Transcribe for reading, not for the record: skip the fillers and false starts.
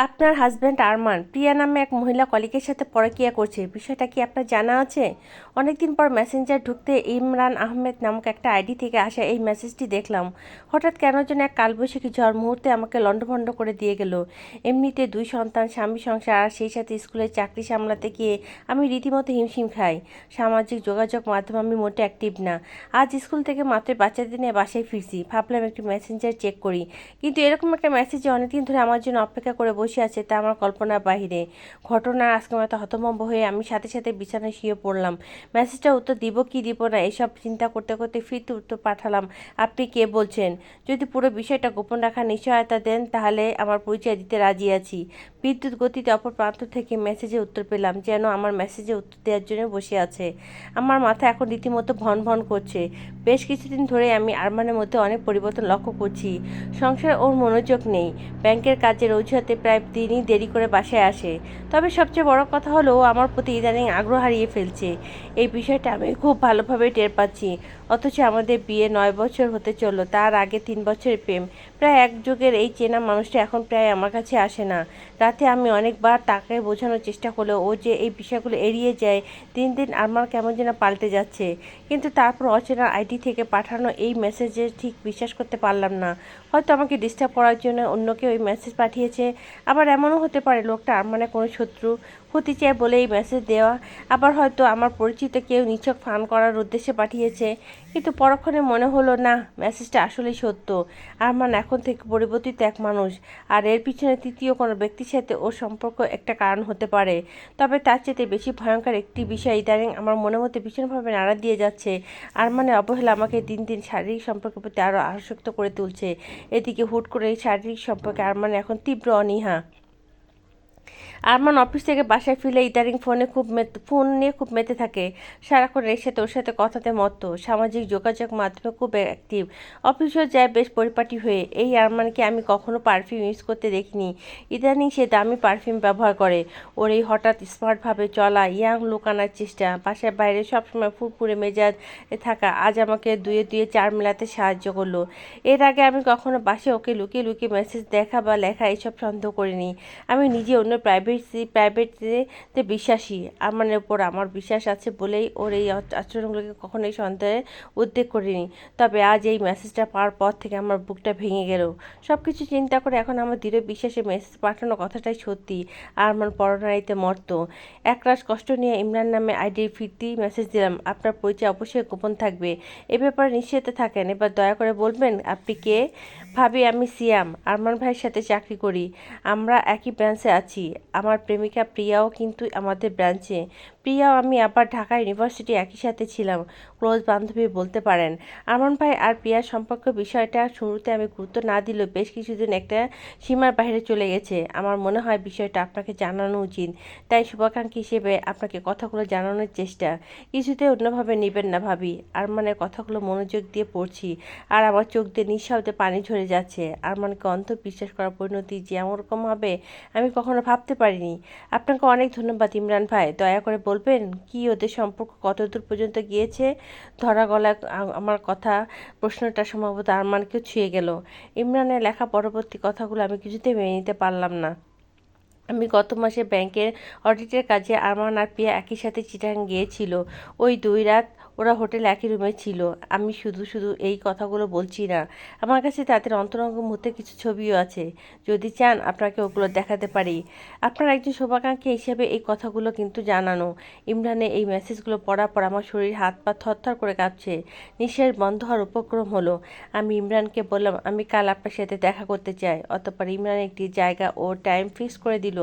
আপনার হাজব্যান্ড আরমান প্রিয়া নামে এক মহিলা কলিগের সাথে পরকীয়া করছে, বিষয়টা কি আপনার জানা আছে? অনেকদিন পর মেসেঞ্জার ঢুকতে ইমরান আহমেদ নামক একটা আইডি থেকে আসা এই মেসেজটি দেখলাম। হঠাৎ কেন যেন এক কালবৈশাখী ঝড় মুহূর্তে আমাকে লণ্ডভণ্ড করে দিয়ে গেল। এমনিতে 2 সন্তান, স্বামী, সংসার আর সেই সাথে স্কুলের চাকরি সামলাতে গিয়ে আমি রীতিমতো হিমশিম খাই। সামাজিক যোগাযোগ মাধ্যম আমি মোটে অ্যাক্টিভ না। আজ স্কুল থেকে মাত্র বাচ্চাদের নিয়ে বাসায় ফিরছি, ভাবলাম একটু মেসেঞ্জার চেক করি, কিন্তু এরকম একটা মেসেজে অনেকদিন ধরে আমার জন্য অপেক্ষা করে বসে আছে তা আমার কল্পনার বাহিরে। ঘটনার আজকে মতো হতভম্ব হয়ে আমি সাথে সাথে বিছানায় শুয়ে পড়লাম। মেসেজটা উত্তর দিব কি দিব না এসব চিন্তা করতে করতে ফিরতে উত্তর পাঠালাম, আপনি কে বলছেন? যদি পুরো বিষয়টা গোপন রাখার নিশ্চয়তা দেন তাহলে আমার পরিচয় দিতে রাজি আছি। বিদ্যুৎ গতিতে অপর প্রান্ত থেকে মেসেজে উত্তর পেলাম, যেন আমার মেসেজে উত্তর দেওয়ার জন্য বসে আছে। আমার মাথা এখন রীতিমতো ভন ভন করছে। বেশ কিছুদিন ধরে আমি আরমানের মধ্যে অনেক পরিবর্তন লক্ষ্য করছি। সংসার ওর মনোযোগ নেই, ব্যাংকের কাজের অজুহাতে প্রায় দিনই দেরি করে বাসায় আসে। তবে সবচেয়ে বড় কথা হলো ও আমার প্রতি ইদানিং আগ্রহ হারিয়ে ফেলছে। এই বিষয়টা আমি খুব ভালোভাবে টের পাচ্ছি। অথচ আমাদের বিয়ে 9 বছর হতে চললো, তার আগে 3 বছরের প্রেম। প্রায় এক যুগের এই চেনা মানুষটা এখন প্রায় আমার কাছে আসে না। রাতে আমি অনেকবার তাকে বোঝানোর চেষ্টা করলেও ও যে এই বিষয়গুলো এড়িয়ে যায়। দিন দিন আমার কেমন যেন পাল্টে যাচ্ছে। কিন্তু তারপর অচেনা আইডি থেকে পাঠানো এই মেসেজে ঠিক বিশ্বাস করতে পারলাম না। হয়তো আমাকে ডিস্টার্ব করার জন্য অন্য কেউ এই মেসেজ পাঠিয়েছে। আবার এমনও হতে পারে লোকটা আরমানের কোনো শত্রু হতে চায় বলে এই মেসেজ দেওয়া। আবার হয়তো আমার পরিচিত কেউ নিছক ফান করার উদ্দেশ্যে পাঠিয়েছে। কিন্তু পরক্ষণে মনে হলো না, মেসেজটা আসলেই সত্য। আরমান এখন থেকে পরিবর্তিত এক মানুষ, আর এর পিছনে তৃতীয় কোনো ব্যক্তির সাথে ওর সম্পর্ক একটা কারণ হতে পারে। তবে তার চেয়ে বেশি ভয়ঙ্কর একটি বিষয় ইদানিং আমার মনের মধ্যে ভীষণভাবে নাড়া দিয়ে যাচ্ছে। আরমানের অবহেলা আমাকে দিন দিন শারীরিক সম্পর্কের প্রতি আরও আসক্ত করে তুলছে। এদিকে হুট করে এই শারীরিক সম্পর্কে আরমান এখন তীব্র অনীহা। আরমান অফিস থেকে বাসায় ফিরলে ইদানিং ফোন নিয়ে খুব মেতে থাকে। সারাক্ষণ এর সাথে ওর সাথে কথাতে মত্ত, সামাজিক যোগাযোগ মাধ্যমে খুব অ্যাক্টিভ। অফিসেও যায় বেশ পরিপাটি হয়ে। এই আরমানকে আমি কখনো পারফিউম ইউজ করতে দেখিনি। ইদানিং সে দামি পারফিউম ব্যবহার করে। ওর এই হঠাৎ স্মার্টভাবে চলা, ইয়াং লুক আনার চেষ্টা, বাসার বাইরে সবসময় ফুরফুরে মেজাজ থাকা আজ আমাকে দুয়ে দুয়ে চার মেলাতে সাহায্য করলো। এর আগে আমি কখনো বাসায় ওকে লুকিয়ে লুকিয়ে মেসেজ দেখা বা লেখা এসব সন্দেহ করিনি। আমি নিজে অন্য প্রাইভেটে বিশ্বাসী। আরমানের উপর আমার বিশ্বাস আছে বলেই ওর এই আচরণগুলোকে কখনোই সন্দেহের উদ্বেগ করিনি। তবে আজ এই মেসেজটা পাওয়ার পর থেকে আমার বুকটা ভেঙে গেল। সব কিছু চিন্তা করে এখন আমার দৃঢ় বিশ্বাসে মেসেজ পাঠানো কথাটাই সত্যি। আরমান পরনারীতে মর্ত। একরাশ কষ্ট নিয়ে ইমরান নামে আইডির ফিরতি মেসেজ দিলাম, আপনার পরিচয় অবশ্যই গোপন থাকবে। এ ব্যাপারে নিশ্চিত থাকেন। এবার দয়া করে বলবেন আপনি কে? ভাবি আমি সিয়াম, আরমান ভাইয়ের সাথে চাকরি করি। আমরা একই ব্রাঞ্চে আছি। আমার প্রেমিকা প্রিয়াও কিন্তু আমাদের ব্রাঞ্চে। প্রিয়াও আমি আবার ঢাকা ইউনিভার্সিটি একই সাথে ছিলাম, ক্লোজ বান্ধবী বলতে পারেন। আরমান ভাই আর প্রিয়ার সম্পর্ক বিষয়টা শুরুতে আমি গুরুত্ব না দিলেও বেশ কিছুদিন একটা সীমার বাইরে চলে গেছে। আমার মনে হয় বিষয়টা আপনাকে জানানো উচিত। তাই শুভাকাঙ্ক্ষী হিসেবে আপনাকে কথাগুলো জানানোর চেষ্টা। কিছুতে অন্যভাবে নেবেন না ভাবি। আরমানের কথাগুলো মনোযোগ দিয়ে পড়ছি, আর আমার চোখ দিয়ে নিঃশব্দে পানি ঝরে যাচ্ছে। আরমানকে অন্ধ বিশ্বাস করার পরিণতি যে এমনরকম হবে আমি কখনো ভাবতে পারিনি। আপনাকে অনেক ধন্যবাদ ইমরান ভাই। দয়া করে বলবেন কি ওদের সম্পর্ক কতদূর পর্যন্ত গিয়েছে? ধরা গলা আমার কথা প্রশ্নটা সম্ভবত আরমানকেও ছুঁয়ে গেল। ইমরানের লেখা পরবর্তী কথাগুলো আমি কিছুতেই মেনে নিতে পারলাম না। আমি গত মাসে ব্যাংকের অডিটের কাজে আরমান আর প্রিয়া একই সাথে চিটাগাং গিয়েছিল। ওই 2 রাত ওরা হোটেলে একই রুমে ছিল। আমি শুধু শুধু এই কথাগুলো বলছি না, আমার কাছে তাদের অন্তরঙ্গ মুহূর্তের কিছু ছবিও আছে। যদি চান আপনাকে ওগুলো দেখাতে পারি। আপনার একজন শুভাকাঙ্ক্ষী হিসেবে এই কথাগুলো কিন্তু জানানো। ইমরানের এই মেসেজগুলো পড়ার পর আমার শরীর হাত পা থরথর করে কাঁপছে। নিঃশ্বাস বন্ধ হওয়ার উপক্রম হলো। আমি ইমরানকে বললাম আমি কাল আপনার সাথে দেখা করতে চাই। অতঃপর ইমরান একটি জায়গা ও টাইম ফিক্স করে দিল।